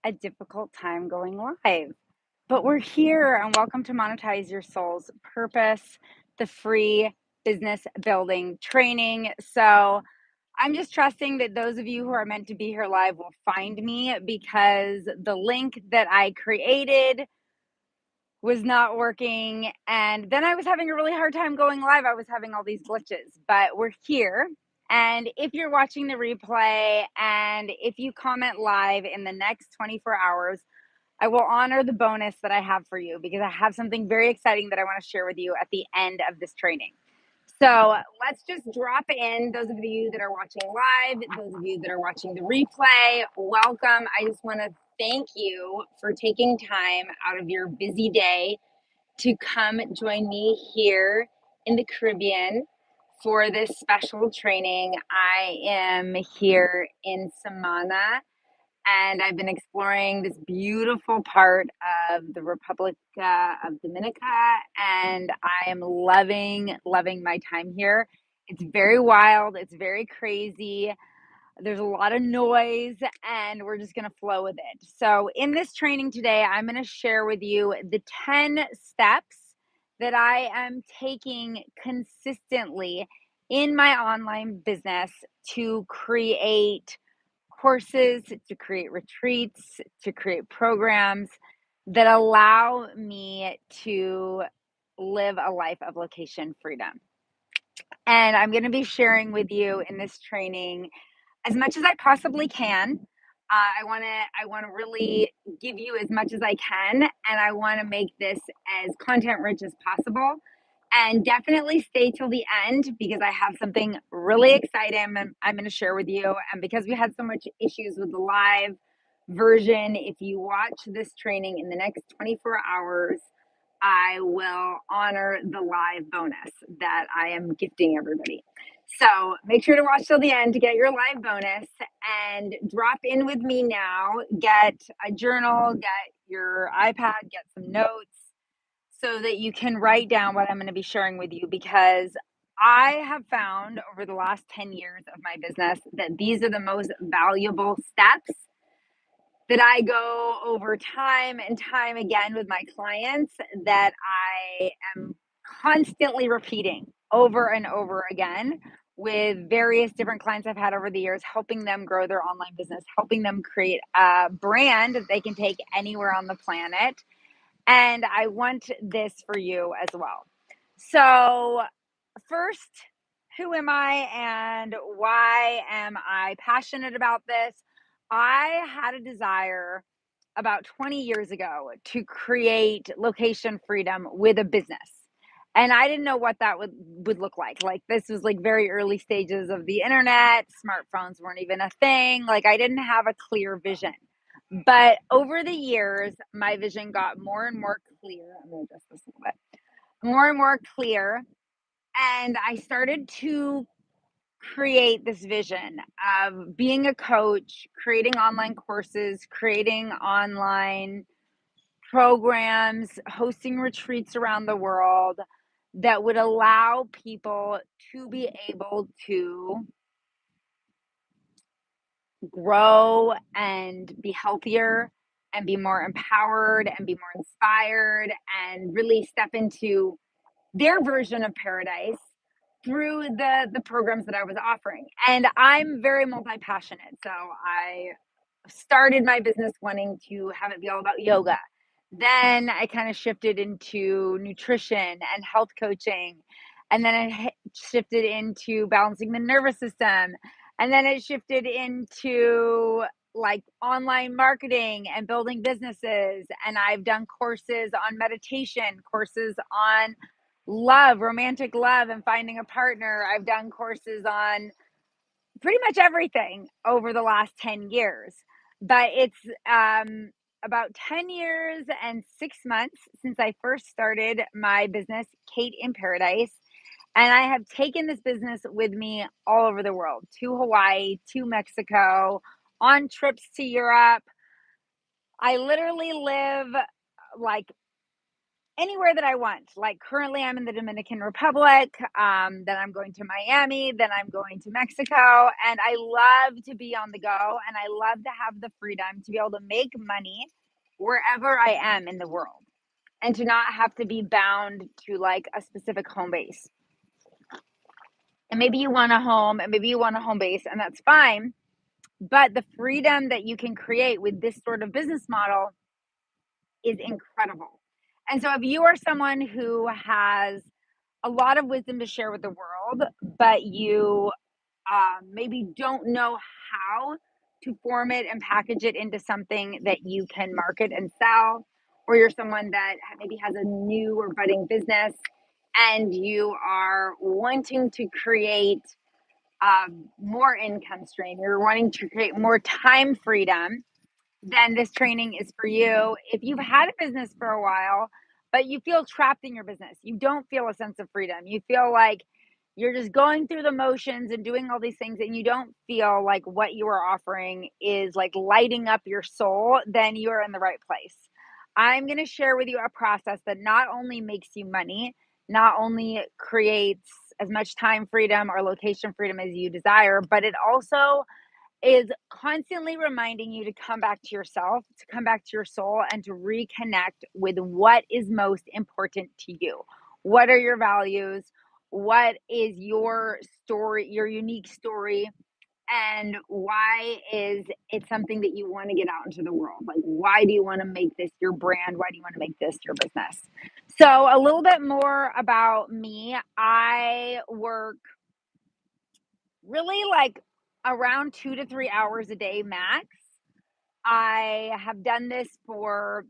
a difficult time going live. But we're here and welcome to Monetize Your Soul's Purpose, the free business building training. So I'm just trusting that those of you who are meant to be here live will find me because the link that I created was not working. And then I was having a really hard time going live. I was having all these glitches, but we're here. And if you're watching the replay and if you comment live in the next 24 hours, I will honor the bonus that I have for you because I have something very exciting that I want to share with you at the end of this training. So let's just drop in. Those of you that are watching live, those of you that are watching the replay, welcome. I just want to thank you for taking time out of your busy day to come join me here in the Caribbean for this special training. I am here in Samana and I've been exploring this beautiful part of the Republic of Dominica, and I am loving my time here. It's very wild, it's very crazy. There's a lot of noise, and we're just going to flow with it. So, in this training today, I'm going to share with you the 10 steps that I am taking consistently in my online business to create courses, to create retreats, to create programs that allow me to live a life of location freedom. And I'm going to be sharing with you in this training as much as I possibly can. I want to really give you as much as I can, and I want to make this as content rich as possible. And definitely stay till the end because I have something really exciting I'm going to share with you. And because we had so much issues with the live version, if you watch this training in the next 24 hours, I will honor the live bonus that I am gifting everybody. So make sure to watch till the end to get your live bonus and drop in with me now. Get a journal, get your iPad, get some notes so that you can write down what I'm going to be sharing with you because I have found over the last 10 years of my business that these are the most valuable steps that I go over time and time again with my clients that I am constantly repeating over and over again with various different clients I've had over the years, helping them grow their online business, helping them create a brand that they can take anywhere on the planet. And I want this for you as well. So, first, who am I and why am I passionate about this? I had a desire about 20 years ago to create location freedom with a business. And I didn't know what that would look like. Like, this was like very early stages of the internet. Smartphones weren't even a thing. Like, I didn't have a clear vision. But over the years, my vision got more and more clear. I'm going to adjust this a little bit. More and more clear. And I started to create this vision of being a coach, creating online courses, creating online programs, hosting retreats around the world that would allow people to be able to grow and be healthier and be more empowered and be more inspired and really step into their version of paradise through the programs that I was offering. And I'm very multi-passionate. So I started my business wanting to have it be all about yoga. Then I kind of shifted into nutrition and health coaching. And then I shifted into balancing the nervous system. And then it shifted into like online marketing and building businesses. And I've done courses on meditation, courses on love, romantic love, and finding a partner. I've done courses on pretty much everything over the last 10 years. But it's about 10 years and 6 months since I first started my business, Kate in Paradise. And I have taken this business with me all over the world, to Hawaii, to Mexico, on trips to Europe. I literally live like anywhere that I want. Like currently, I'm in the Dominican Republic. Then I'm going to Miami. Then I'm going to Mexico, and I love to be on the go, and I love to have the freedom to be able to make money wherever I am in the world, and to not have to be bound to like a specific home base. And maybe you want a home, and maybe you want a home base, and that's fine. But the freedom that you can create with this sort of business model is incredible. And so, if you are someone who has a lot of wisdom to share with the world, but you maybe don't know how to form it and package it into something that you can market and sell, or you're someone that maybe has a new or budding business and you are wanting to create more income stream, you're wanting to create more time freedom, then this training is for you. If you've had a business for a while, but you feel trapped in your business, you don't feel a sense of freedom, you feel like you're just going through the motions and doing all these things, and you don't feel like what you are offering is like lighting up your soul, then you're in the right place. I'm going to share with you a process that not only makes you money, not only creates as much time freedom or location freedom as you desire, but it also is constantly reminding you to come back to yourself, to come back to your soul, and to reconnect with what is most important to you. What are your values? What is your story, your unique story? And why is it something that you want to get out into the world? Like, why do you want to make this your brand? Why do you want to make this your business? So, a little bit more about me. I work really like around 2 to 3 hours a day max. I have done this for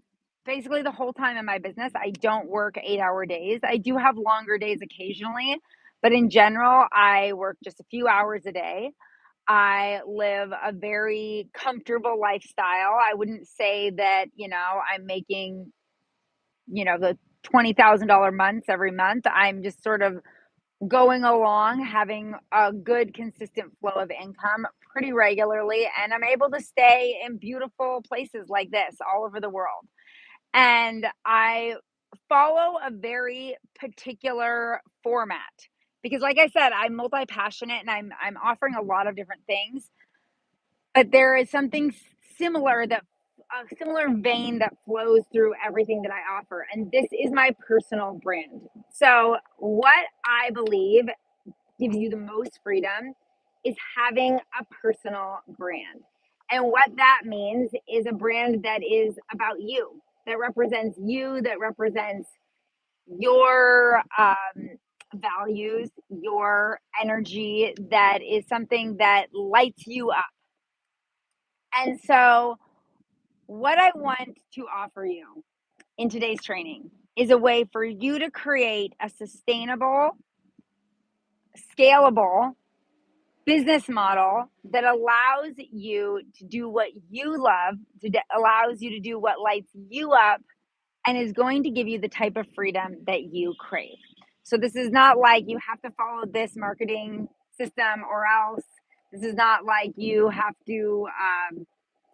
basically the whole time in my business. I don't work 8 hour days. I do have longer days occasionally, but in general, I work just a few hours a day. I live a very comfortable lifestyle. I wouldn't say that, I'm making, the $20,000 months every month. I'm just sort of going along, having a good consistent flow of income pretty regularly, and I'm able to stay in beautiful places like this all over the world. And I follow a very particular format because like I said, I'm multi-passionate and I'm offering a lot of different things, but there is something similar that a similar vein that flows through everything that I offer, and this is my personal brand. So, what I believe gives you the most freedom is having a personal brand. And what that means is a brand that is about you, that represents you, that represents your values, your energy, that is something that lights you up. And so, what I want to offer you in today's training is a way for you to create a sustainable, scalable, business model that allows you to do what you love, allows you to do what lights you up, and is going to give you the type of freedom that you crave. So, this is not like you have to follow this marketing system or else. This is not like you have to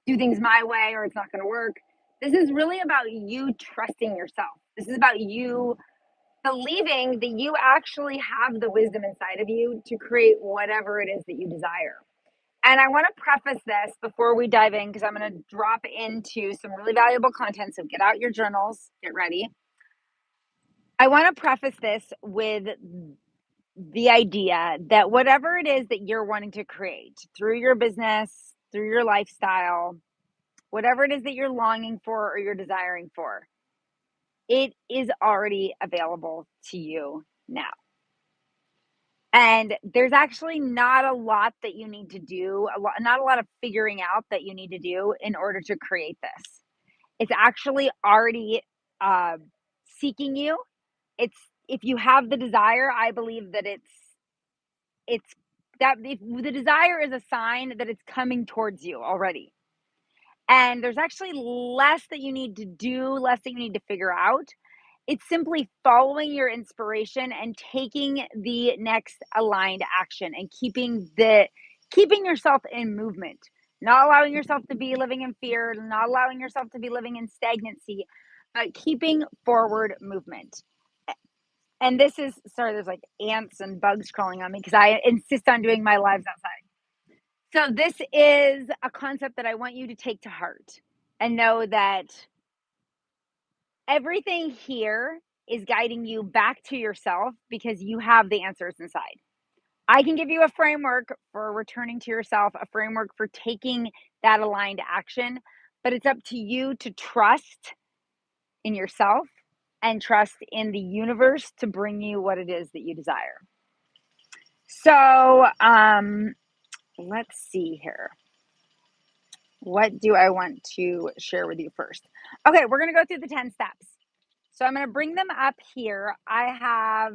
do things my way or it's not going to work. This is really about you trusting yourself. This is about you believing that you actually have the wisdom inside of you to create whatever it is that you desire. And I want to preface this before we dive in because I'm going to drop into some really valuable content. So get out your journals, get ready. I want to preface this with the idea that whatever it is that you're wanting to create through your business, through your lifestyle, whatever it is that you're longing for or you're desiring for, it is already available to you now. And there's actually not a lot that you need to do, not a lot of figuring out that you need to do in order to create this. It's actually already uh, seeking you. It's if you have the desire, I believe that it's that if the desire is a sign that it's coming towards you already. And there's actually less that you need to do, less that you need to figure out. It's simply following your inspiration and taking the next aligned action and keeping yourself in movement, not allowing yourself to be living in fear, not allowing yourself to be living in stagnancy, but keeping forward movement. And this is, sorry, there's like ants and bugs crawling on me because I insist on doing my lives outside. So, this is a concept that I want you to take to heart and know that everything here is guiding you back to yourself because you have the answers inside. I can give you a framework for returning to yourself, a framework for taking that aligned action, but it's up to you to trust in yourself and trust in the universe to bring you what it is that you desire. So, let's see here. What do I want to share with you first? Okay, we're going to go through the 10 steps. So, I'm going to bring them up here. I have,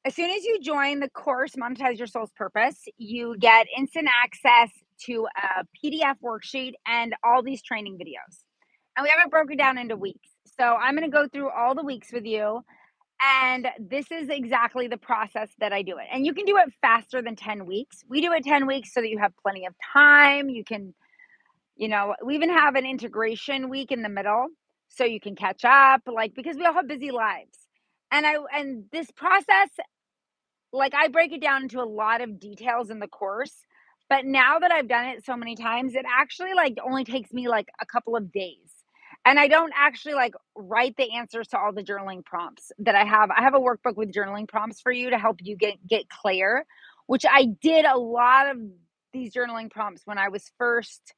as soon as you join the course, Monetize Your Soul's Purpose, you get instant access to a PDF worksheet and all these training videos. And we have it broken down into weeks. So I'm going to go through all the weeks with you. And this is exactly the process that I do it. And you can do it faster than 10 weeks. We do it 10 weeks so that you have plenty of time. You can, we even have an integration week in the middle so you can catch up, like, because we all have busy lives. And this process, like, I break it down into a lot of details in the course, but now that I've done it so many times, it actually, like, only takes me, like, a couple of days. And I don't actually, like, write the answers to all the journaling prompts that I have. I have a workbook with journaling prompts for you to help you get clear, which I did a lot of these journaling prompts when I was first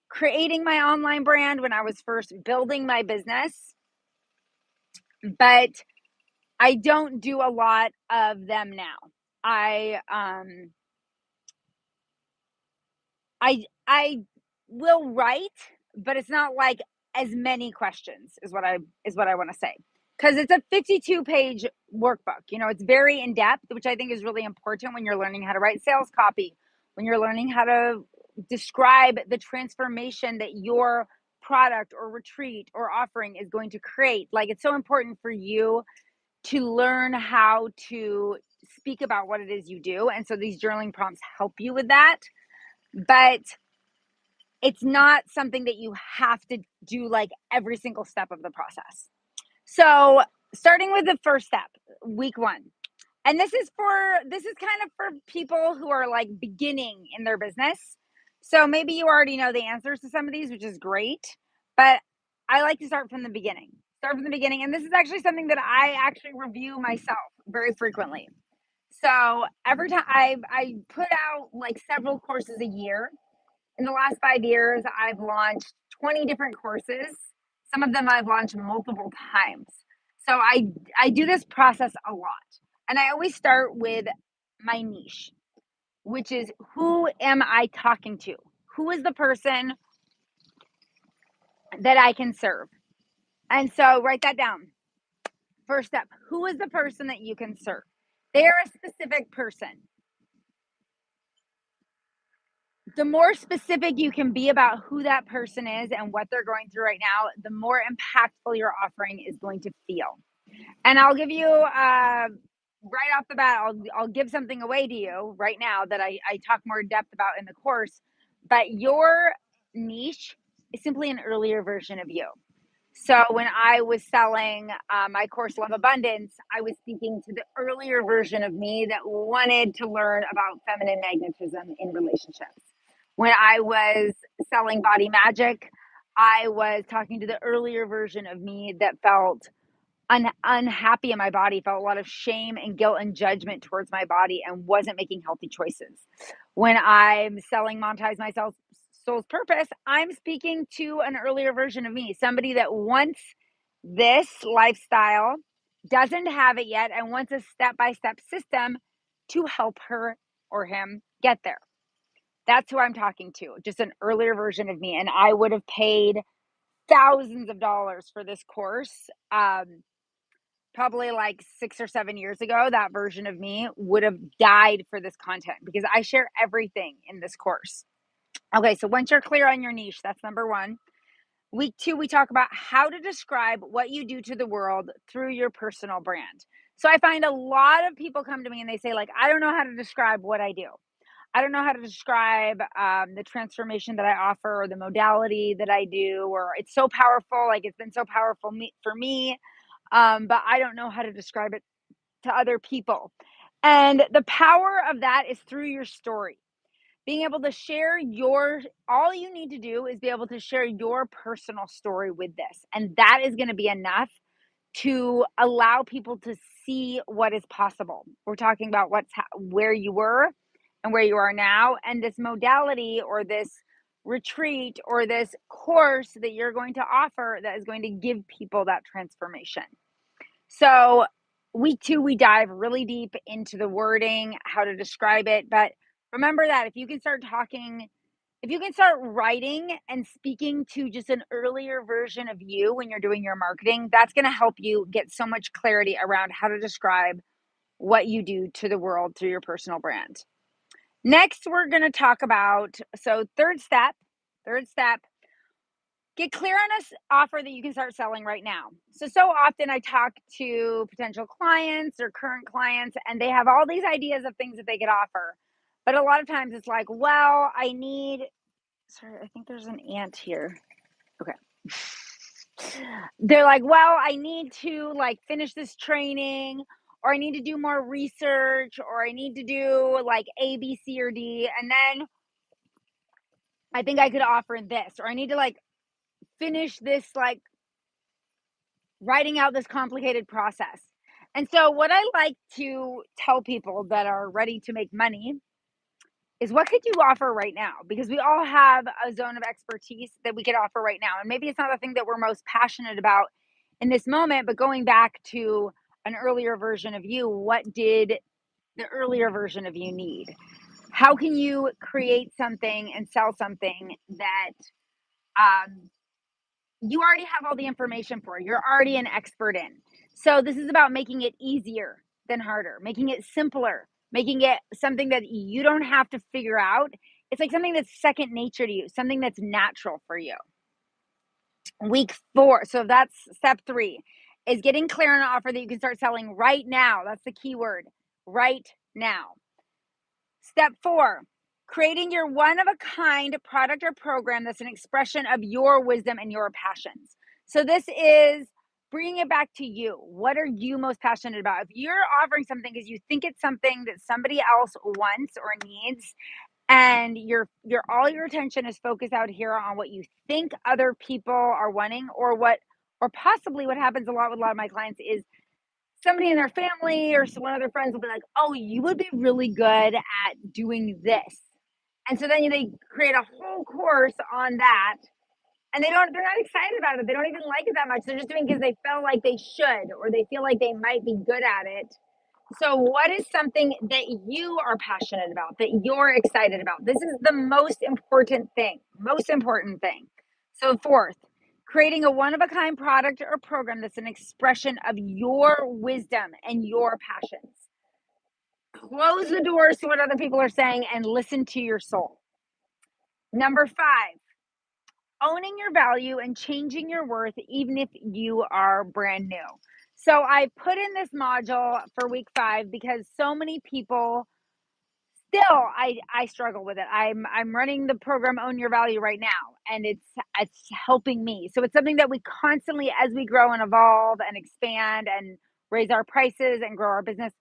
creating my online brand, when I was first building my business, but I don't do a lot of them now. I I will write, but it's not like as many questions is what I want to say. Cuz it's a 52-page workbook. It's very in depth, which I think is really important when you're learning how to write sales copy, when you're learning how to describe the transformation that your product or retreat or offering is going to create. Like, it's so important for you to learn how to speak about what it is you do. And so these journaling prompts help you with that. But it's not something that you have to do like every single step of the process. So, starting with the first step, week 1. And this is kind of for people who are like beginning in their business. So maybe you already know the answers to some of these, which is great, but I like to start from the beginning. Start from the beginning, and this is actually something that I actually review myself very frequently. So, every time I put out like several courses a year. In the last 5 years, I've launched 20 different courses. Some of them I've launched multiple times. So I do this process a lot. And I always start with my niche, which is, who am I talking to? Who is the person that I can serve? And so write that down. First step, who is the person that you can serve? They're a specific person. The more specific you can be about who that person is and what they're going through right now, the more impactful your offering is going to feel. And I'll give you, right off the bat, I'll give something away to you right now that I talk more in depth about in the course. But your niche is simply an earlier version of you. So when I was selling my course, Love Abundance, I was speaking to the earlier version of me that wanted to learn about feminine magnetism in relationships. When I was selling Body Magic, I was talking to the earlier version of me that felt unhappy in my body, felt a lot of shame and guilt and judgment towards my body, and wasn't making healthy choices. When I'm selling Monetize Myself Soul's Purpose, I'm speaking to an earlier version of me, somebody that wants this lifestyle, doesn't have it yet, and wants a step by step system to help her or him get there. That's who I'm talking to, just an earlier version of me. And I would have paid thousands of dollars for this course. Probably like 6 or 7 years ago, that version of me would have died for this content because I share everything in this course. Okay, so once you're clear on your niche, that's number 1. Week 2, we talk about how to describe what you do to the world through your personal brand. So I find a lot of people come to me and they say, like, I don't know how to describe what I do. I don't know how to describe the transformation that I offer or the modality that I do, or it's so powerful. Like it's been so powerful for me, but I don't know how to describe it to other people. And the power of that is through your story. Being able to share all you need to do is be able to share your personal story with this. And that is going to be enough to allow people to see what is possible. We're talking about where you were and where you are now, and this modality or this retreat or this course that you're going to offer that is going to give people that transformation. So, week 2, we dive really deep into the wording, how to describe it. But remember that if you can start writing and speaking to just an earlier version of you when you're doing your marketing, that's going to help you get so much clarity around how to describe what you do to the world through your personal brand. Next, we're going to talk about, third step, get clear on a offer that you can start selling right now. So often I talk to potential clients or current clients, and they have all these ideas of things that they could offer. But a lot of times it's like, well, sorry, I think there's an ant here. Okay. They're like, well, I need to like finish this training, or I need to do more research, or I need to do like A, B, C, or D. And then I think I could offer this, or I need to like finish this, like writing out this complicated process. And so, what I like to tell people that are ready to make money is, what could you offer right now? Because we all have a zone of expertise that we could offer right now. And maybe it's not the thing that we're most passionate about in this moment, but going back to an earlier version of you, what did the earlier version of you need? How can you create something and sell something that um, you already have all the information for, you're already an expert in? So this is about making it easier than harder, making it simpler, making it something that you don't have to figure out. It's like something that's second nature to you, something that's natural for you. Week 4, so that's step 3, is getting clear on an offer that you can start selling right now. That's the key word, right now. Step 4, creating your one of a kind product or program that's an expression of your wisdom and your passions. So this is bringing it back to you. What are you most passionate about? If you're offering something because you think it's something that somebody else wants or needs, and your all your attention is focused out here on what you think other people are wanting, or possibly what happens a lot with a lot of my clients is somebody in their family or one of their friends will be like, "Oh, you would be really good at doing this." And so then they create a whole course on that, and they're not excited about it. They don't even like it that much. They're just doing it because they feel like they should, or they feel like they might be good at it. So what is something that you are passionate about, that you're excited about? This is the most important thing. Most important thing. So fourth, creating a one-of-a-kind product or program that's an expression of your wisdom and your passions. Close the doors to what other people are saying and listen to your soul. Number 5, owning your value and changing your worth, even if you are brand new. So I put in this module for week 5 because so many people still, I struggle with it. I'm running the program Own Your Value right now, and it's helping me. So it's something that we constantly, as we grow and evolve and expand and raise our prices and grow our business,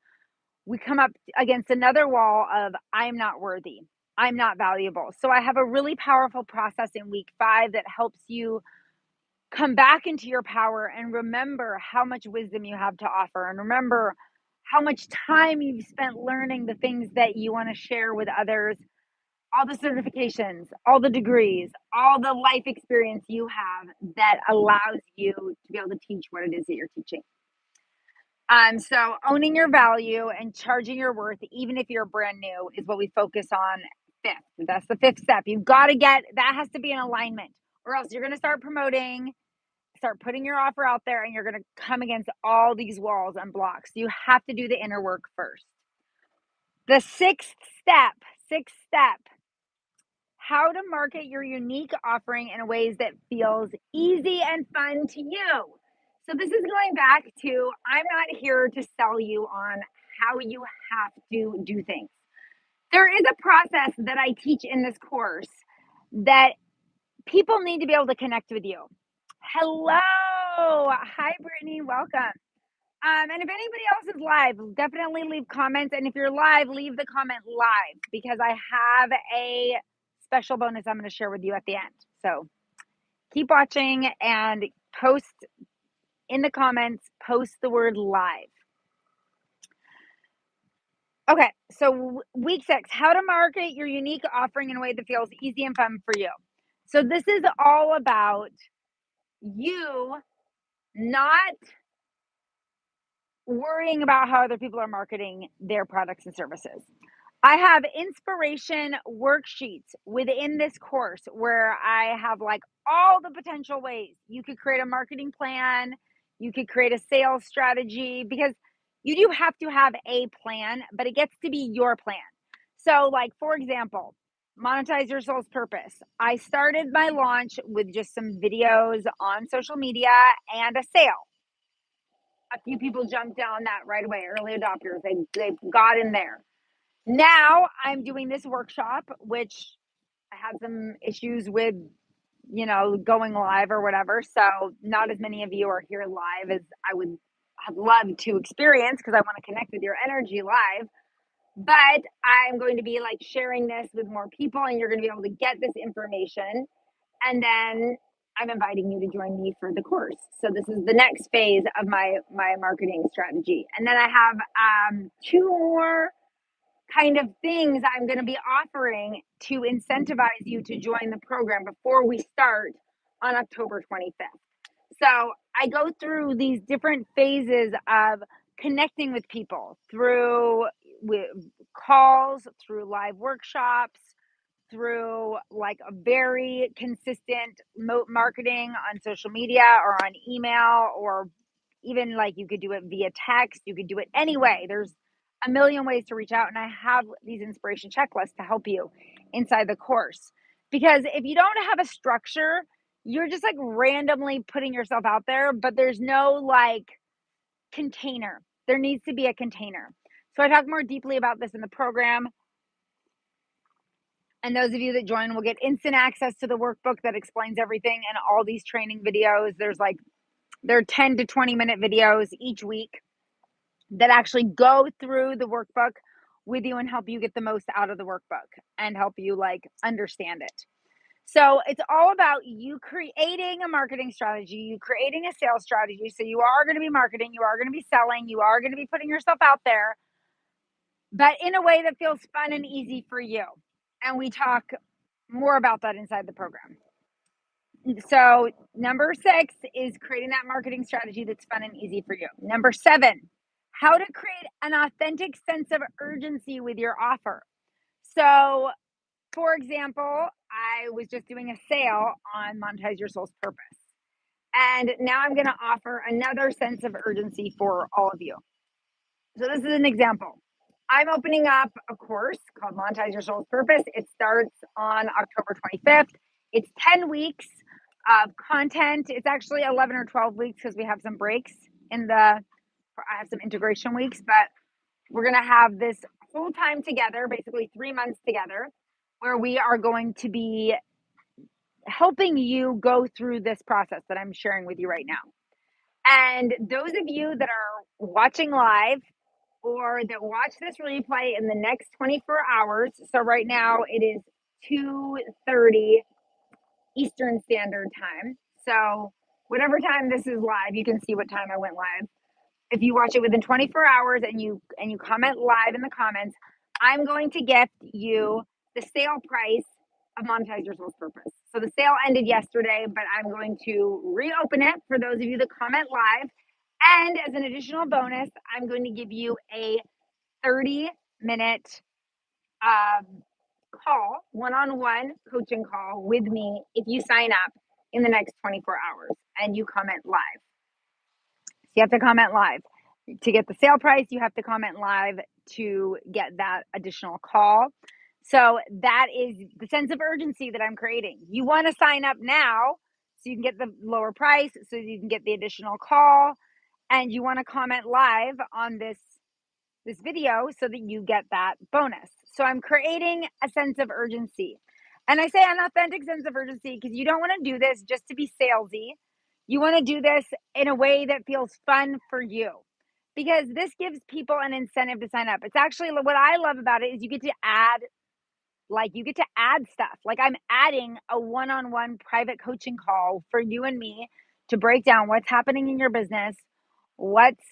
we come up against another wall of, I'm not worthy. I'm not valuable. So I have a really powerful process in week 5 that helps you come back into your power and remember how much wisdom you have to offer, and remember how much time you've spent learning the things that you want to share with others, all the certifications, all the degrees, all the life experience you have that allows you to be able to teach what it is that you're teaching. So owning your value and charging your worth, even if you're brand new, is what we focus on fifth. That's the 5th step. You've got to get that, has to be in alignment, or else you're going to start promoting, start putting your offer out there, and you're going to come against all these walls and blocks. You have to do the inner work first. The sixth step, how to market your unique offering in ways that feels easy and fun to you. So this is going back to, I'm not here to sell you on how you have to do things. There is a process that I teach in this course that people need to be able to connect with you. Hello. Hi, Brittany. Welcome. And if anybody else is live, definitely leave comments. And if you're live, leave the comment live because I have a special bonus I'm going to share with you at the end. So keep watching and post in the comments, post the word live. Okay, so week 6, how to market your unique offering in a way that feels easy and fun for you. So this is all about you not worrying about how other people are marketing their products and services. I have inspiration worksheets within this course where I have like all the potential ways you could create a marketing plan, you could create a sales strategy because you do have to have a plan, but it gets to be your plan. So, like, for example, monetize your soul's purpose. I started my launch with just some videos on social media and a sale. A few people jumped on that right away, early adopters. They got in there. Now I'm doing this workshop, which I had some issues with, going live or whatever. So not as many of you are here live as I would have loved to experience because I want to connect with your energy live. But I'm going to be like sharing this with more people and you're going to be able to get this information. And then I'm inviting you to join me for the course. So this is the next phase of my marketing strategy. And then I have 2 more kind of things I'm going to be offering to incentivize you to join the program before we start on October 25th. So I go through these different phases of connecting with people through with calls, through live workshops, through like a very consistent marketing on social media or on email, or even like you could do it via text, you could do it anyway. There's a million ways to reach out, and I have these inspiration checklists to help you inside the course. Because if you don't have a structure, you're just like randomly putting yourself out there, but there's no like container. There needs to be a container. So I talk more deeply about this in the program. And those of you that join will get instant access to the workbook that explains everything and all these training videos. There are 10 to 20-minute videos each week that actually go through the workbook with you and help you get the most out of the workbook and help you like understand it. So it's all about you creating a marketing strategy, you creating a sales strategy. So you are going to be marketing, you are going to be selling, you are going to be putting yourself out there, but in a way that feels fun and easy for you. And we talk more about that inside the program. So, number 6 is creating that marketing strategy that's fun and easy for you. Number 7, how to create an authentic sense of urgency with your offer. So, for example, I was just doing a sale on Monetize Your Soul's Purpose. And now I'm going to offer another sense of urgency for all of you. So, this is an example. I'm opening up a course called Monetize Your Soul's Purpose. It starts on October 25th. It's 10 weeks of content. It's actually 11 or 12 weeks because we have some breaks I have some integration weeks, but we're going to have this whole time together, basically 3 months together, where we are going to be helping you go through this process that I'm sharing with you right now. And those of you that are watching live or that watch this replay in the next 24 hours, so right now it is 2:30 Eastern Standard Time. So whatever time this is live, you can see what time I went live. If you watch it within 24 hours and you comment live in the comments, I'm going to gift you the sale price of Monetize Your Soul's Purpose. So the sale ended yesterday, but I'm going to reopen it for those of you that comment live. And as an additional bonus, I'm going to give you a 30-minute call, one-on-one coaching call with me if you sign up in the next 24 hours and you comment live. So you have to comment live. To get the sale price, you have to comment live to get that additional call. So that is the sense of urgency that I'm creating. You want to sign up now so you can get the lower price, so you can get the additional call, and you want to comment live on this this video so that you get that bonus. So I'm creating a sense of urgency. And I say an authentic sense of urgency because you don't want to do this just to be salesy. You want to do this in a way that feels fun for you because this gives people an incentive to sign up. It's actually what I love about it is you get to add stuff. Like I'm adding a one-on-one private coaching call for you and me to break down what's happening in your business, what's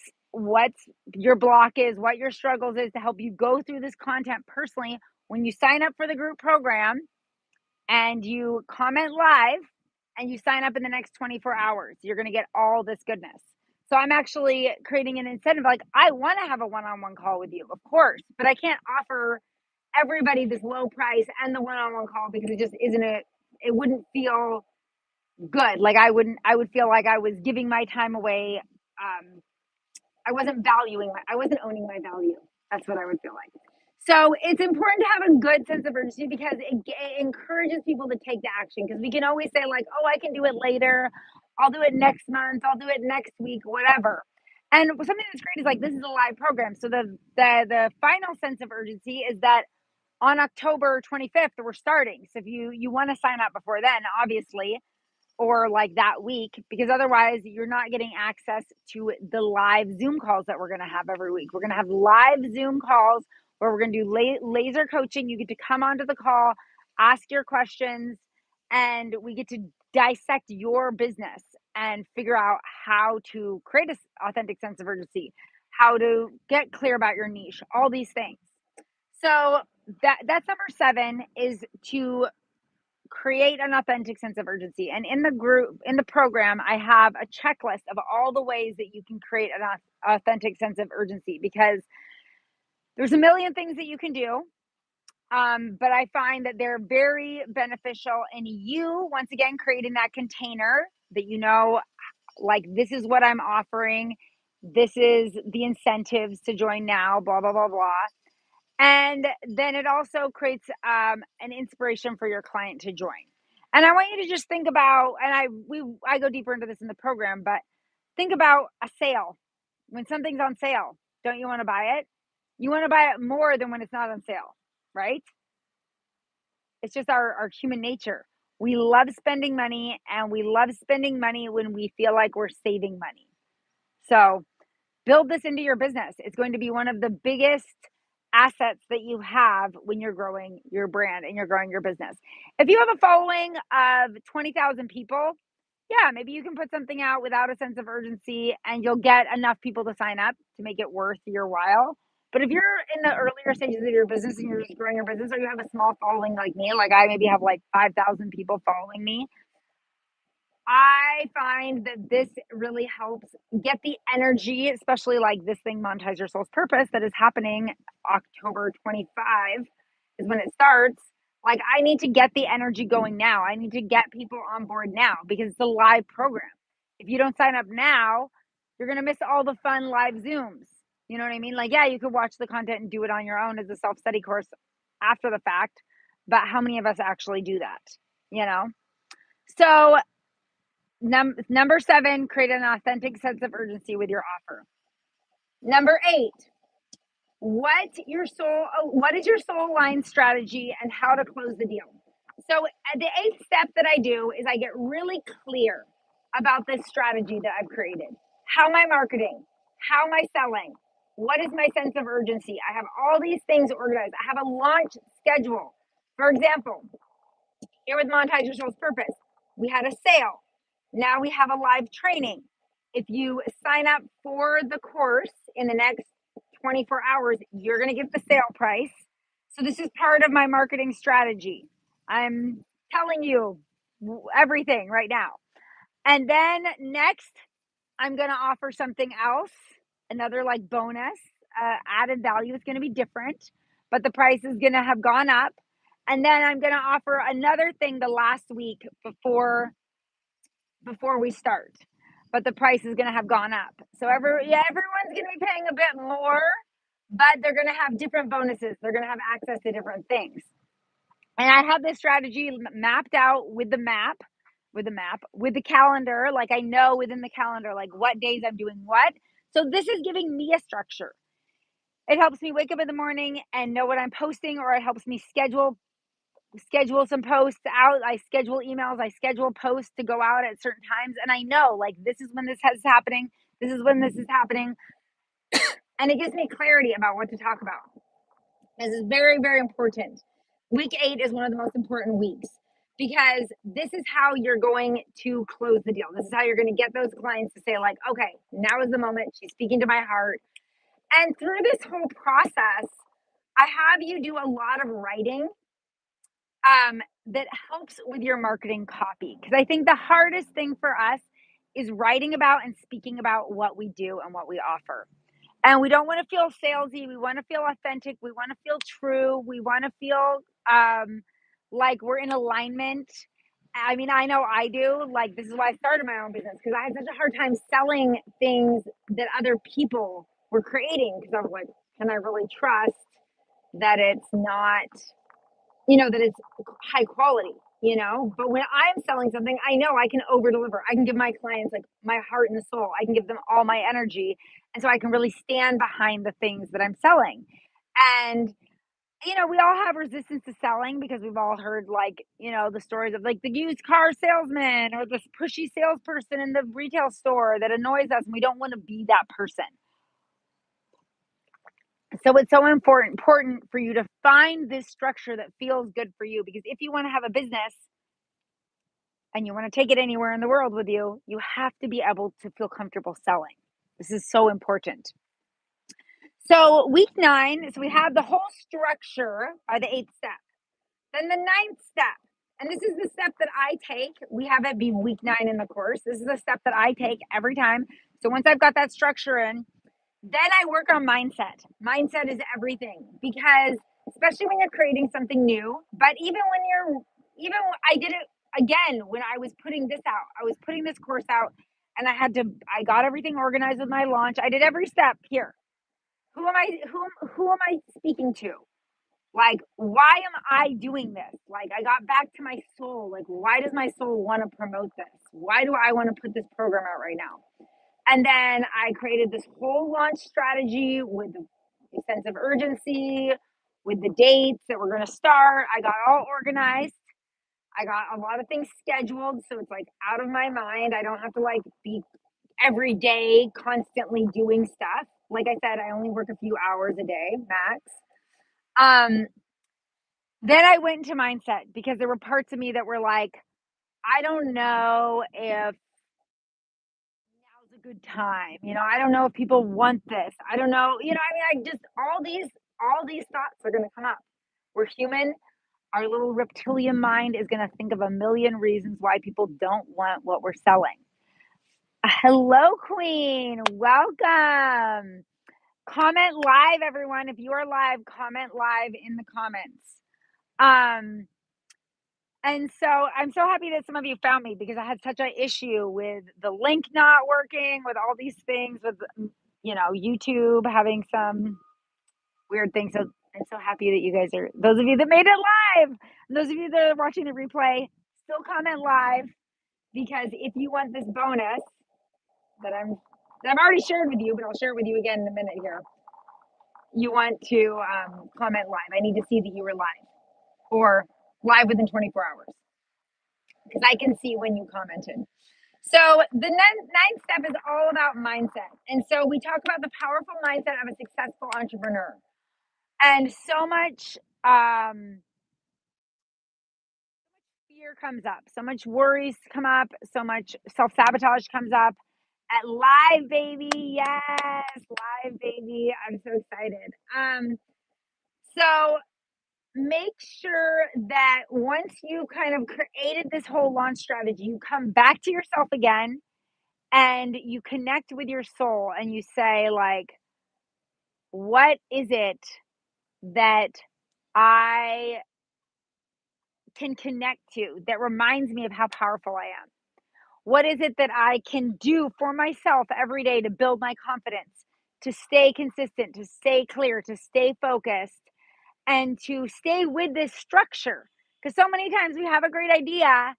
your block is, what your struggles is to help you go through this content personally. When you sign up for the group program and you comment live and you sign up in the next 24 hours, you're going to get all this goodness. So I'm actually creating an incentive. Like I want to have a one-on-one call with you, of course, but I can't offer everybody this low price and the one-on-one call because it just isn't it wouldn't feel good. Like I would feel like I was giving my time away. I wasn't owning my value. That's what I would feel like. So it's important to have a good sense of urgency because it encourages people to take the action. Because we can always say like, oh, I can do it later. I'll do it next month. I'll do it next week, whatever. And something that's great is like this is a live program. So the final sense of urgency is that on October 25th, we're starting. So if you want to sign up before then, obviously, or like that week, because otherwise you're not getting access to the live Zoom calls that we're going to have every week. We're going to have live Zoom calls where we're going to do laser coaching. You get to come onto the call, ask your questions, and we get to dissect your business and figure out how to create an authentic sense of urgency, how to get clear about your niche, all these things. So that's number 7 is to create an authentic sense of urgency. And in the program, I have a checklist of all the ways that you can create an authentic sense of urgency because there's a million things that you can do. But I find that they're very beneficial in you, once again, creating that container that like this is what I'm offering. This is the incentives to join now, blah, blah, blah, blah. And then it also creates an inspiration for your client to join. And I want you to just think about, and I go deeper into this in the program, but think about a sale. When something's on sale, don't you want to buy it? You want to buy it more than when it's not on sale, right? It's just our human nature. We love spending money, and we love spending money when we feel like we're saving money. So build this into your business. It's going to be one of the biggest assets that you have when you're growing your brand and you're growing your business. If you have a following of 20,000 people, yeah, maybe you can put something out without a sense of urgency and you'll get enough people to sign up to make it worth your while. But if you're in the earlier stages of your business and you're just growing your business, or you have a small following like me, like I maybe have like 5,000 people following me, I find that this really helps get the energy, especially like this thing, Monetize Your Soul's Purpose, that is happening October 25 is when it starts. Like, I need to get the energy going now. I need to get people on board now because it's a live program. If you don't sign up now, you're going to miss all the fun live Zooms. You know what I mean? Like, yeah, you could watch the content and do it on your own as a self study course after the fact, but how many of us actually do that? You know? So, number 7, create an authentic sense of urgency with your offer. Number 8, what is your soul line strategy and how to close the deal? So the 8th step that I do is I get really clear about this strategy that I've created. How am I marketing? How am I selling? What is my sense of urgency? I have all these things organized. I have a launch schedule. For example, here with Monetize Your Soul's Purpose, we had a sale. Now we have a live training. If you sign up for the course in the next 24 hours, you're going to get the sale price. So this is part of my marketing strategy. I'm telling you everything right now. And then next, I'm going to offer something else, another like bonus, added value is going to be different, but the price is going to have gone up. And then I'm going to offer another thing the last week before we start, but the price is going to have gone up. So everyone's going to be paying a bit more, but they're going to have different bonuses. They're going to have access to different things. And I have this strategy mapped out with the calendar. Like I know within the calendar, like what days I'm doing what. So this is giving me a structure. It helps me wake up in the morning and know what I'm posting, or it helps me schedule some posts out. I schedule emails, I schedule posts to go out at certain times, and I know, like, this is when this is happening, this is when this is happening, and it gives me clarity about what to talk about. This is very, very important. Week 8 is one of the most important weeks because this is how you're going to close the deal. This is how you're going to get those clients to say, like, okay, now is the moment. She's speaking to my heart. And through this whole process, I have you do a lot of writing that helps with your marketing copy. Because I think the hardest thing for us is writing about and speaking about what we do and what we offer. And we don't want to feel salesy. We want to feel authentic. We want to feel true. We want to feel like we're in alignment. I mean, I know I do. Like, this is why I started my own business because I had such a hard time selling things that other people were creating because I was like, can I really trust that it's not, that it's high quality, But when I'm selling something, I know I can over deliver. I can give my clients like my heart and soul. I can give them all my energy. And so I can really stand behind the things that I'm selling. And, we all have resistance to selling because we've all heard like, the stories of like the used car salesman or this pushy salesperson in the retail store that annoys us. And we don't want to be that person. So it's so important for you to find this structure that feels good for you, because if you want to have a business and you want to take it anywhere in the world with you, you have to be able to feel comfortable selling. This is so important. So week 9, so we have the whole structure by the 8th step. Then the 9th step, and this is the step that I take. We have it be week 9 in the course. This is the step that I take every time. So once I've got that structure in, then I work on mindset. Mindset is everything, because especially when you're creating something new, but even I did it again when I was putting this out. I was putting this course out and I got everything organized with my launch. I did every step here. Who am I speaking to? Like, why am I doing this? Like, I got back to my soul. Like, why does my soul want to promote this? Why do I want to put this program out right now? And then I created this whole launch strategy with a sense of urgency, with the dates that we're going to start. I got all organized. I got a lot of things scheduled. So it's like out of my mind. I don't have to like be every day constantly doing stuff. Like I said, I only work a few hours a day max. Um, then I went into mindset because there were parts of me that were like, I don't know if now's a good time. I don't know if people want this. I don't know. I mean, I just all these thoughts are going to come up. We're human. Our little reptilian mind is going to think of a million reasons why people don't want what we're selling. Hello, Queen. Welcome. Comment live, everyone. If you are live, comment live in the comments. And so I'm so happy that some of you found me, because I had such an issue with the link not working, with all these things, with YouTube having some weird things. So I'm so happy that you guys are, those of you that made it live, and those of you that are watching the replay, still comment live, because if you want this bonus that I've already shared with you, but I'll share it with you again in a minute here. You want to comment live. I need to see that you were live, or live within 24 hours. Because I can see when you commented. So the ninth step is all about mindset. And so we talk about the powerful mindset of a successful entrepreneur. And so much fear comes up, so much worries come up, so much self-sabotage comes up at live, baby. Yes, live, baby. I'm so excited. So make sure that once you kind of created this whole launch strategy, you come back to yourself again and you connect with your soul and you say, like, what is it that I can connect to that reminds me of how powerful I am? What is it that I can do for myself every day to build my confidence, to stay consistent, to stay clear, to stay focused, and to stay with this structure? Because so many times we have a great idea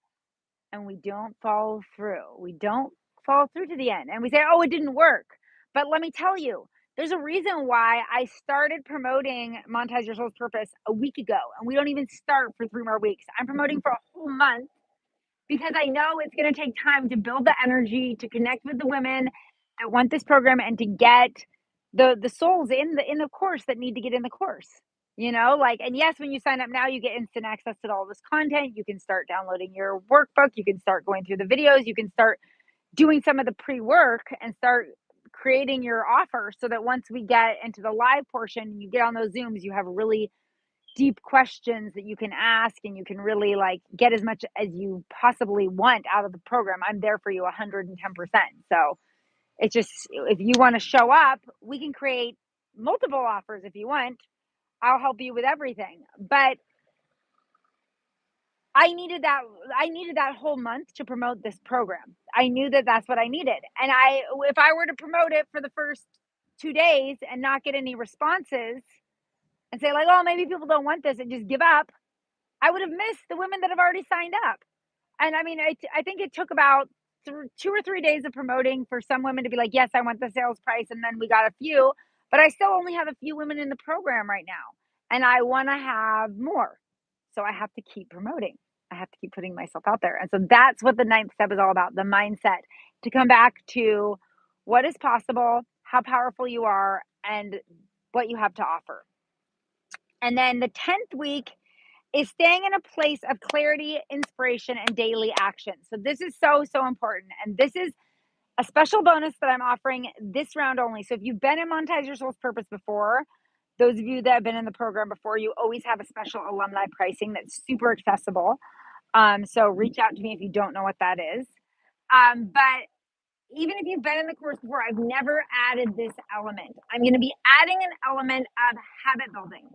and we don't follow through. We don't follow through to the end. And we say, oh, it didn't work. But let me tell you, There's a reason why I started promoting Monetize Your Soul's Purpose a week ago, and we don't even start for 3 more weeks. I'm promoting for a whole month because I know it's gonna take time to build the energy, to connect with the women that want this program, and to get the souls in the course that need to get in the course. Like, and yes, when you sign up now, you get instant access to all this content. You can start downloading your workbook. You can start going through the videos. You can start doing some of the pre-work and start creating your offer so that once we get into the live portion, you get on those Zooms, you have really deep questions that you can ask and you can really like get as much as you possibly want out of the program. I'm there for you 110%. So it's just, if you want to show up, we can create multiple offers if you want. I'll help you with everything. But I needed that I needed that whole month to promote this program. I knew that that's what I needed. And if I were to promote it for the first 2 days and not get any responses and say like, "Oh, maybe people don't want this," and just give up, I would have missed the women that have already signed up. And I mean, I think it took about 2 or 3 days of promoting for some women to be like, "Yes, I want the sales price," and then we got a few, but I still only have a few women in the program right now, and I wanna have more. So I have to keep promoting. I have to keep putting myself out there, and so that's what the ninth step is all about, the mindset, to come back to what is possible, how powerful you are, and what you have to offer. And then the 10th week is staying in a place of clarity, inspiration, and daily action. So this is so, so important. And this is a special bonus that I'm offering this round only. So if you've been in Monetize Your Soul's Purpose before, those of you that have been in the program before, you always have a special alumni pricing that's super accessible. So reach out to me if you don't know what that is. But even if you've been in the course before, I've never added this element. I'm going to be adding an element of habit building.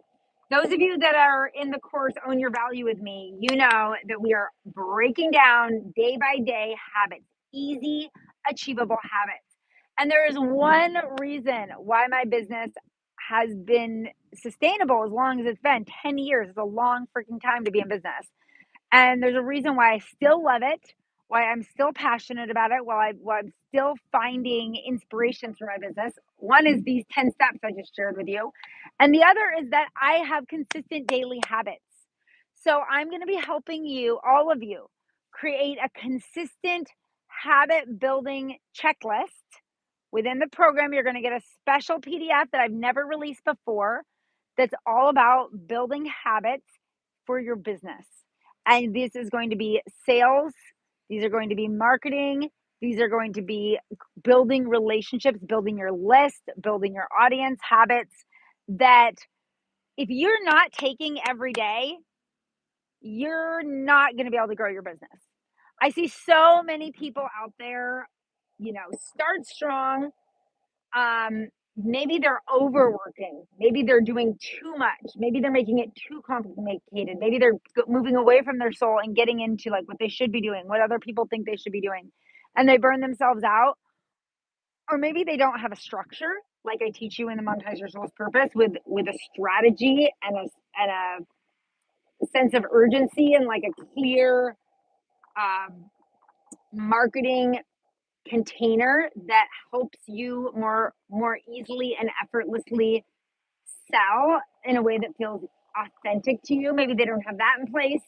Those of you that are in the course Own Your Value with me, you know that we are breaking down day by day habits, easy, achievable habits. And there is one reason why my business has been sustainable as long as it's been 10 years. It's a long freaking time to be in business. And there's a reason why I still love it, why I'm still passionate about it, why I'm still finding inspiration for my business. One is these 10 steps I just shared with you. And the other is that I have consistent daily habits. So I'm going to be helping you, all of you, create a consistent habit building checklist. Within the program, you're going to get a special PDF that I've never released before that's all about building habits for your business. And this is going to be sales, these are going to be marketing, these are going to be building relationships, building your list, building your audience habits that if you're not taking every day, you're not going to be able to grow your business. I see so many people out there, start strong, maybe they're overworking. Maybe they're doing too much. Maybe they're making it too complicated. Maybe they're moving away from their soul and getting into like what they should be doing, what other people think they should be doing, and they burn themselves out. Or maybe they don't have a structure, like I teach you in the Monetize Your Soul's Purpose, with a strategy and a sense of urgency and like a clear um, marketing container that helps you more easily and effortlessly sell in a way that feels authentic to you. Maybe they don't have that in place.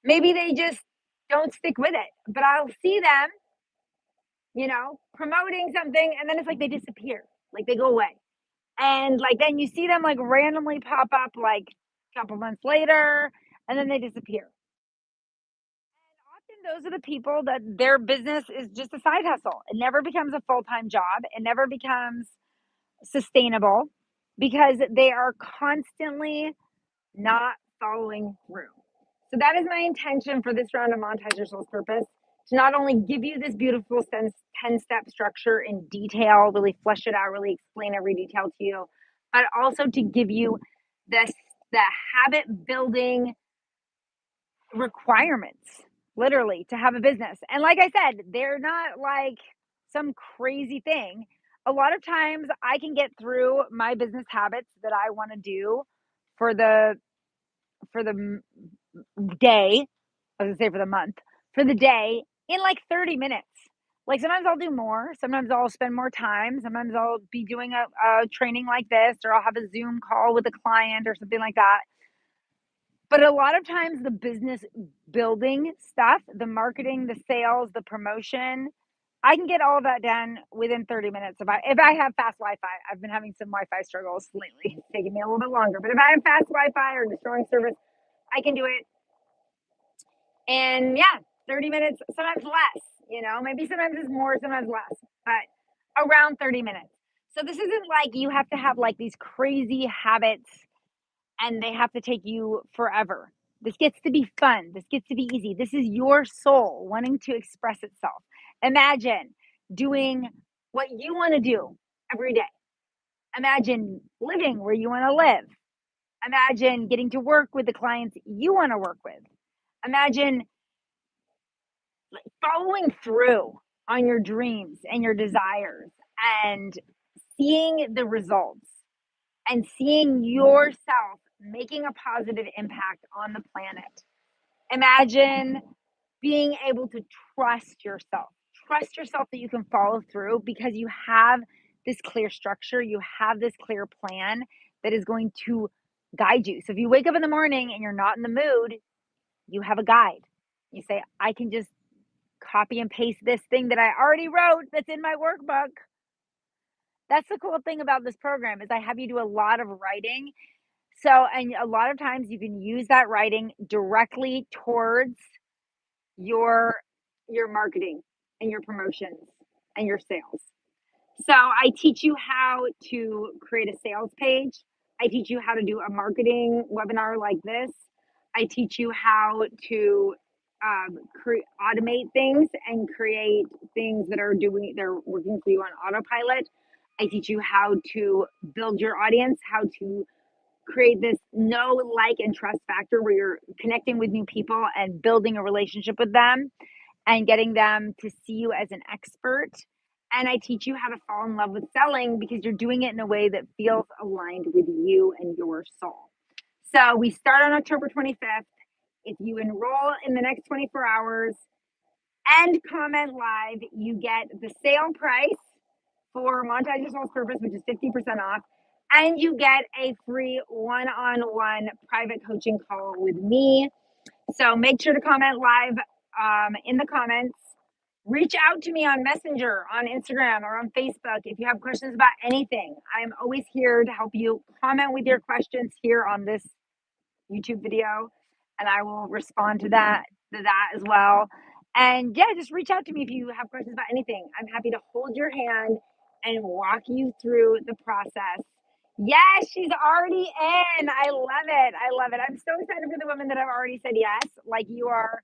Maybe they just don't stick with it. But I'll see them, promoting something and then it's like they disappear, like they go away. And like then you see them like randomly pop up like a couple months later and then they disappear. Often those are the people that their business is just a side hustle. It never becomes a full-time job. It never becomes sustainable because they are constantly not following through. So that is my intention for this round of Monetize Your Soul's Purpose, to not only give you this beautiful 10-step structure in detail, really flesh it out, really explain every detail to you, but also to give you this the habit building requirements, literally, to have a business. And like I said, they're not like some crazy thing. A lot of times I can get through my business habits that I want to do for the day, I was gonna say for the month, for the day in like 30 minutes. Like sometimes I'll do more, sometimes I'll spend more time, sometimes I'll be doing a training like this, or I'll have a Zoom call with a client or something like that. But a lot of times the business building stuff, the marketing, the sales, the promotion, I can get all of that done within 30 minutes if I have fast Wi-Fi. I've been having some Wi-Fi struggles lately. It's taking me a little bit longer, but if I have fast Wi-Fi or a strong service, I can do it in, yeah, 30 minutes, sometimes less, maybe sometimes it's more, sometimes less, but around 30 minutes. So this isn't like you have to have like these crazy habits and they have to take you forever. This gets to be fun. This gets to be easy. This is your soul wanting to express itself. Imagine doing what you want to do every day. Imagine living where you want to live. Imagine getting to work with the clients you want to work with. Imagine following through on your dreams and your desires and seeing the results and seeing yourself making a positive impact on the planet. Imagine being able to trust yourself. Trust yourself that you can follow through because you have this clear structure, you have this clear plan that is going to guide you. So if you wake up in the morning and you're not in the mood, you have a guide. You say, I can just copy and paste this thing that I already wrote that's in my workbook. That's the cool thing about this program is I have you do a lot of writing. So, and a lot of times you can use that writing directly towards your your marketing and your promotions and your sales. So, I teach you how to create a sales page. I teach you how to do a marketing webinar like this. I teach you how to automate things and create things they're working for you on autopilot. I teach you how to build your audience, how to create this know, like, and trust factor where you're connecting with new people and building a relationship with them and getting them to see you as an expert. And I teach you how to fall in love with selling because you're doing it in a way that feels aligned with you and your soul. So we start on October 25th. If you enroll in the next 24 hours and comment live, you get the sale price for Monetize Your Soul's Purpose, which is 50% off. And you get a free one-on-one private coaching call with me. So make sure to comment live in the comments. Reach out to me on Messenger, on Instagram, or on Facebook if you have questions about anything. I'm always here to help you. Comment with your questions here on this YouTube video, and I will respond to that as well. And yeah, just reach out to me if you have questions about anything. I'm happy to hold your hand and walk you through the process. Yes, she's already in. I love it. I love it. I'm so excited for the women that have already said yes. Like you are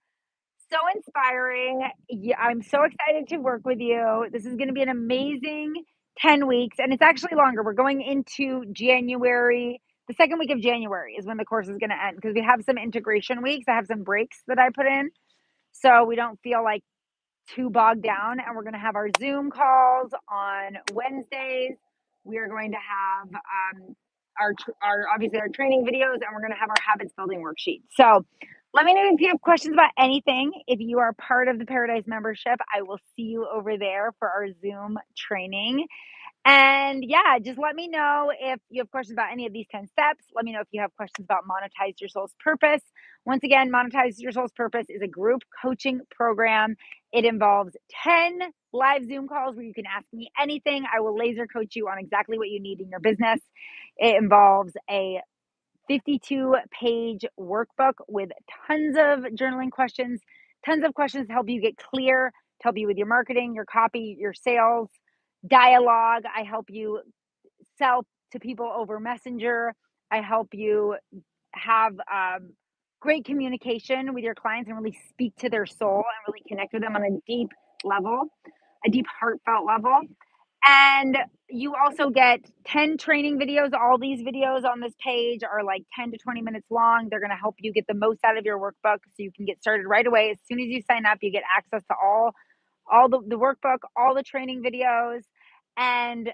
so inspiring. Yeah, I'm so excited to work with you. This is going to be an amazing 10 weeks, and it's actually longer. We're going into January. The second week of January is when the course is going to end because we have some integration weeks. I have some breaks that I put in so we don't feel like too bogged down. And we're going to have our Zoom calls on Wednesdays. We are going to have our obviously our training videos, and we're going to have our habits building worksheet. So let me know if you have questions about anything. If you are part of the Paradise membership, I will see you over there for our Zoom training. And yeah, just let me know if you have questions about any of these 10 steps. Let me know if you have questions about Monetize Your Soul's Purpose. Once again, Monetize Your Soul's Purpose is a group coaching program. It involves 10 live Zoom calls where you can ask me anything. I will laser coach you on exactly what you need in your business. It involves a 52-page workbook with tons of journaling questions, tons of questions to help you get clear, to help you with your marketing, your copy, your sales, dialogue. I help you sell to people over Messenger. I help you have great communication with your clients and really speak to their soul and really connect with them on a deep level, a deep heartfelt level. And you also get 10 training videos. All these videos on this page are like 10 to 20 minutes long. They're going to help you get the most out of your workbook so you can get started right away. As soon as you sign up, you get access to all the workbook, all the training videos. And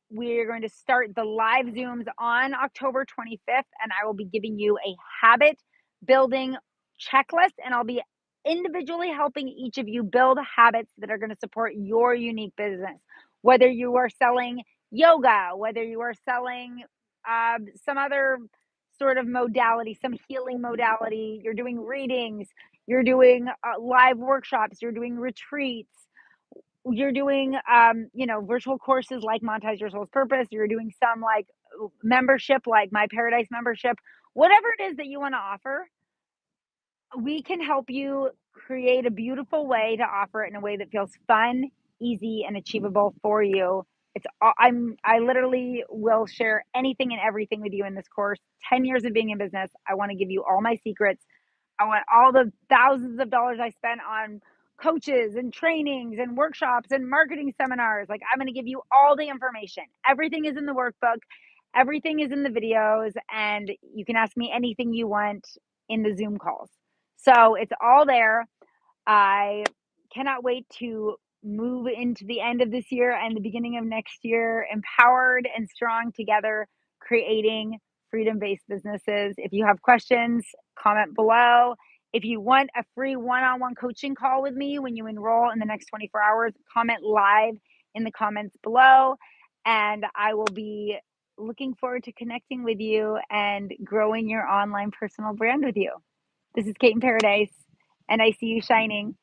we're going to start the live Zooms on October 25th. And I will be giving you a habit building checklist. And I'll be individually helping each of you build habits that are going to support your unique business. Whether you are selling yoga, whether you are selling some other sort of modality, some healing modality, you're doing readings, you're doing live workshops, you're doing retreats, you're doing virtual courses like Monetize Your Soul's Purpose, you're doing some like membership like My Paradise membership, whatever it is that you want to offer, we can help you create a beautiful way to offer it in a way that feels fun, easy, and achievable for you. I literally will share anything and everything with you in this course. 10 years of being in business, I want to give you all my secrets. I want all the thousands of dollars I spent on coaches and trainings and workshops and marketing seminars. Like, I'm going to give you all the information. Everything is in the workbook, everything is in the videos, and you can ask me anything you want in the Zoom calls. So it's all there. I cannot wait to move into the end of this year and the beginning of next year, empowered and strong together, creating freedom based businesses. If you have questions, comment below. If you want a free one on one coaching call with me when you enroll in the next 24 hours, comment live in the comments below. And I will be looking forward to connecting with you and growing your online personal brand with you. This is Kate in Paradise, and I see you shining.